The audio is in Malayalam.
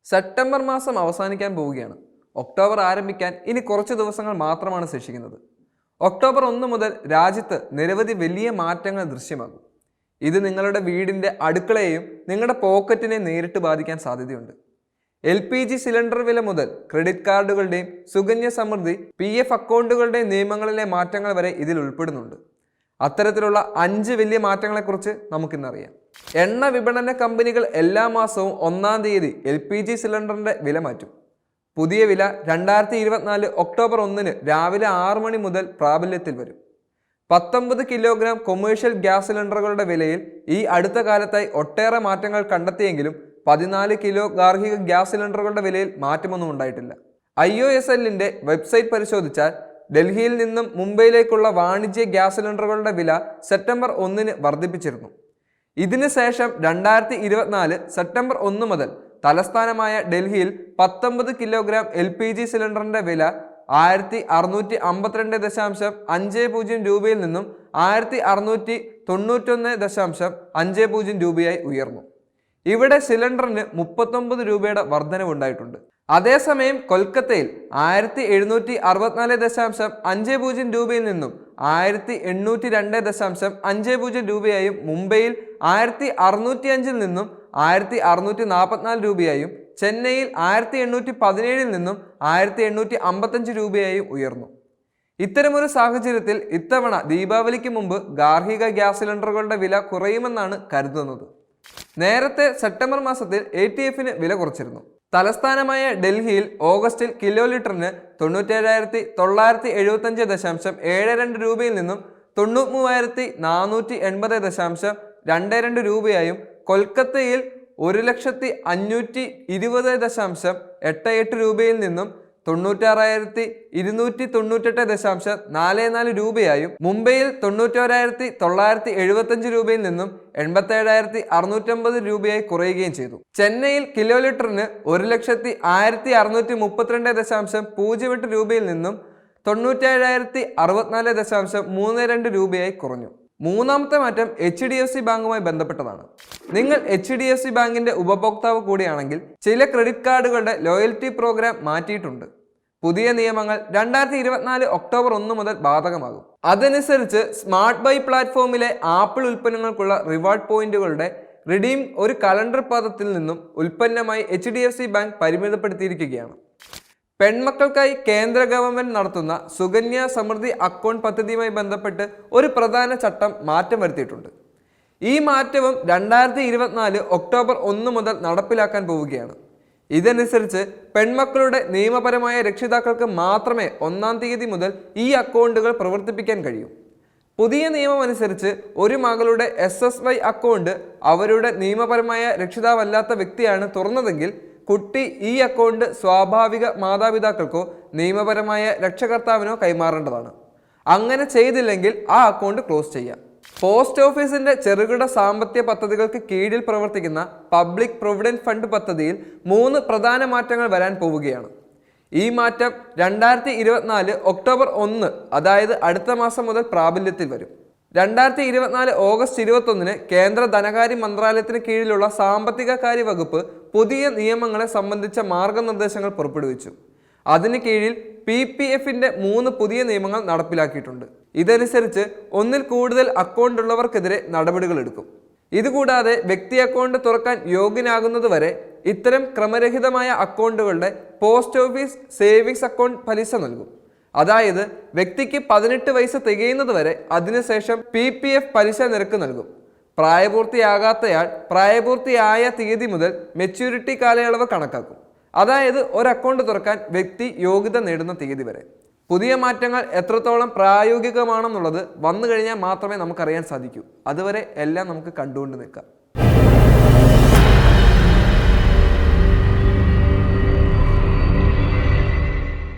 സെപ്റ്റംബർ മാസം അവസാനിക്കാൻ പോവുകയാണ്. ഒക്ടോബർ ആരംഭിക്കാൻ ഇനി കുറച്ച് ദിവസങ്ങൾ മാത്രമാണ് ശേഷിക്കുന്നത്. ഒക്ടോബർ 1 മുതൽ രാജ്യത്ത് നിരവധി വലിയ മാറ്റങ്ങൾ ദൃശ്യമാകും. ഇത് നിങ്ങളുടെ വീടിൻ്റെ അടുക്കളയെയും നിങ്ങളുടെ പോക്കറ്റിനെ നേരിട്ട് ബാധിക്കാൻ സാധ്യതയുണ്ട്. LPG സിലിണ്ടർ വില മുതൽ ക്രെഡിറ്റ് കാർഡുകളുടെയും സുകന്യ സമൃദ്ധി PF അക്കൗണ്ടുകളുടെയും നിയമങ്ങളിലെ മാറ്റങ്ങൾ വരെ ഇതിൽ ഉൾപ്പെടുന്നുണ്ട്. അത്തരത്തിലുള്ള 5 വലിയ മാറ്റങ്ങളെക്കുറിച്ച് നമുക്കിന്നറിയാം. എണ്ണ വിപണന കമ്പനികൾ എല്ലാ മാസവും 1-ാം തീയതി LPG സിലിണ്ടറിന്റെ വില മാറ്റും. പുതിയ വില 2024 ഒക്ടോബർ 1 രാവിലെ 6 മണി മുതൽ പ്രാബല്യത്തിൽ വരും. 19 കിലോഗ്രാം കൊമേഴ്ഷ്യൽ ഗ്യാസ് സിലിണ്ടറുകളുടെ വിലയിൽ ഈ അടുത്ത കാലത്തായി ഒട്ടേറെ മാറ്റങ്ങൾ കണ്ടെത്തിയെങ്കിലും 14 കിലോ ഗാർഹിക ഗ്യാസ് സിലിണ്ടറുകളുടെ വിലയിൽ മാറ്റമൊന്നും ഉണ്ടായിട്ടില്ല. IOSLന്റെ വെബ്സൈറ്റ് പരിശോധിച്ചാൽ ഡൽഹിയിൽ നിന്നും മുംബൈയിലേക്കുള്ള വാണിജ്യ ഗ്യാസ് സിലിണ്ടറുകളുടെ വില സെപ്റ്റംബർ 1 വർദ്ധിപ്പിച്ചിരുന്നു. ഇതിനു ശേഷം 2024 സെപ്റ്റംബർ 1 മുതൽ തലസ്ഥാനമായ ഡൽഹിയിൽ 19 കിലോഗ്രാം LPG സിലിണ്ടറിന്റെ വില 1652.50 രൂപയിൽ നിന്നും 1691.50 രൂപയായി ഉയർന്നു. ഇവിടെ സിലിണ്ടറിന് 39 രൂപയുടെ വർധനവുണ്ടായിട്ടുണ്ട്. അതേസമയം കൊൽക്കത്തയിൽ 1764.50 രൂപയിൽ നിന്നും 1802.50 രൂപയായും മുംബൈയിൽ 1605 നിന്നും 1644 രൂപയായും ചെന്നൈയിൽ 1817 നിന്നും 1855 രൂപയായും ഉയർന്നു. ഇത്തരമൊരു സാഹചര്യത്തിൽ ഇത്തവണ ദീപാവലിക്ക് മുമ്പ് ഗാർഹിക ഗ്യാസ് സിലിണ്ടറുകളുടെ വില കുറയുമെന്നാണ് കരുതുന്നത്. നേരത്തെ സെപ്റ്റംബർ മാസത്തിൽ ATFന് വില കുറച്ചിരുന്നു. തലസ്ഥാനമായ ഡൽഹിയിൽ ഓഗസ്റ്റിൽ കിലോ ലിറ്ററിന് 97,975.72 രൂപയിൽ നിന്നും 93,480.22 രൂപയായും കൊൽക്കത്തയിൽ 1,520.88 രൂപയിൽ നിന്നും 96,298.44 രൂപയായും മുംബൈയിൽ 91,975 രൂപയിൽ നിന്നും 87,650 രൂപയായി കുറയുകയും ചെയ്തു. ചെന്നൈയിൽ കിലോ ലിറ്ററിന് 1,632.08 രൂപയിൽ നിന്നും 97,064.32 രൂപയായി കുറഞ്ഞു. മൂന്നാമത്തെ മാറ്റം HDFC ബാങ്കുമായി ബന്ധപ്പെട്ടതാണ്. നിങ്ങൾ HDFC ബാങ്കിന്റെ ഉപഭോക്താവ് കൂടിയാണെങ്കിൽ ചില ക്രെഡിറ്റ് കാർഡുകളുടെ ലോയൽറ്റി പ്രോഗ്രാം മാറ്റിയിട്ടുണ്ട്. പുതിയ നിയമങ്ങൾ 2024 ഒക്ടോബർ 1 മുതൽ ബാധകമാകും. അതനുസരിച്ച് സ്മാർട്ട് ബൈ പ്ലാറ്റ്ഫോമിലെ ആപ്പിൾ ഉൽപ്പന്നങ്ങൾക്കുള്ള റിവാർഡ് പോയിന്റുകളുടെ റിഡീം ഒരു കലണ്ടർ പദത്തിൽ നിന്നും ഉൽപ്പന്നമായി HDFC ബാങ്ക് പരിമിതപ്പെടുത്തിയിരിക്കുകയാണ്. പെൺമക്കൾക്കായി കേന്ദ്ര ഗവൺമെന്റ് നടത്തുന്ന സുകന്യ സമൃദ്ധി അക്കൗണ്ട് പദ്ധതിയുമായി ബന്ധപ്പെട്ട് ഒരു പ്രധാന ചട്ടം മാറ്റം വരുത്തിയിട്ടുണ്ട്. ഈ മാറ്റവും 2024 ഒക്ടോബർ 1 മുതൽ നടപ്പിലാക്കാൻ പോവുകയാണ്. ഇതനുസരിച്ച് പെൺമക്കളുടെ നിയമപരമായ രക്ഷിതാക്കൾക്ക് മാത്രമേ 1-ാം തീയതി മുതൽ ഈ അക്കൗണ്ടുകൾ പ്രവർത്തിപ്പിക്കാൻ കഴിയൂ. പുതിയ നിയമം അനുസരിച്ച് ഒരു മകളുടെ SSY അക്കൗണ്ട് അവരുടെ നിയമപരമായ രക്ഷിതാവല്ലാത്ത വ്യക്തിയാണ് തുറന്നതെങ്കിൽ കുട്ടി ഈ അക്കൗണ്ട് സ്വാഭാവിക മാതാപിതാക്കൾക്കോ നിയമപരമായ രക്ഷകർത്താവിനോ കൈമാറേണ്ടതാണ്. അങ്ങനെ ചെയ്തില്ലെങ്കിൽ ആ അക്കൗണ്ട് ക്ലോസ് ചെയ്യാം. പോസ്റ്റ് ഓഫീസിന്റെ ചെറുകിട സാമ്പത്തിക പദ്ധതികൾക്ക് കീഴിൽ പ്രവർത്തിക്കുന്ന പബ്ലിക് പ്രൊവിഡന്റ് ഫണ്ട് പദ്ധതിയിൽ 3 പ്രധാന മാറ്റങ്ങൾ വരാൻ പോവുകയാണ്. ഈ മാറ്റം 2024 ഒക്ടോബർ 1 അതായത് അടുത്ത മാസം മുതൽ പ്രാബല്യത്തിൽ വരും. 2024 ഓഗസ്റ്റ് 21 കേന്ദ്ര ധനകാര്യ മന്ത്രാലയത്തിന് കീഴിലുള്ള സാമ്പത്തിക കാര്യ വകുപ്പ് പുതിയ നിയമങ്ങളെ സംബന്ധിച്ച മാർഗനിർദ്ദേശങ്ങൾ പുറപ്പെടുവിച്ചു. അതിന് കീഴിൽ PPFന്റെ 3 പുതിയ നിയമങ്ങൾ നടപ്പിലാക്കിയിട്ടുണ്ട്. ഇതനുസരിച്ച് 1-ൽ കൂടുതൽ അക്കൗണ്ട് ഉള്ളവർക്കെതിരെ നടപടികൾ എടുക്കും. ഇതുകൂടാതെ വ്യക്തി അക്കൗണ്ട് തുറക്കാൻ യോഗ്യനാകുന്നതുവരെ ഇത്തരം ക്രമരഹിതമായ അക്കൗണ്ടുകളുടെ പോസ്റ്റ് ഓഫീസ് സേവിങ്സ് അക്കൗണ്ട് പലിശ നൽകും. അതായത് വ്യക്തിക്ക് 18 വയസ്സ് തികയുന്നത് വരെ അതിനുശേഷം PPF പലിശ നിരക്ക് നൽകും. പ്രായപൂർത്തിയാകാത്തയാൾ പ്രായപൂർത്തിയായ തീയതി മുതൽ മെച്യൂരിറ്റി കാലയളവ് കണക്കാക്കും. അതായത് ഒരു അക്കൗണ്ട് തുറക്കാൻ വ്യക്തി യോഗ്യത നേടുന്ന തീയതി വരെ. പുതിയ മാറ്റങ്ങൾ എത്രത്തോളം പ്രായോഗികമാണെന്നുള്ളത് വന്നു കഴിഞ്ഞാൽ മാത്രമേ നമുക്കറിയാൻ സാധിക്കൂ. അതുവരെ എല്ലാം നമുക്ക് കണ്ടുകൊണ്ട് നിൽക്കാം.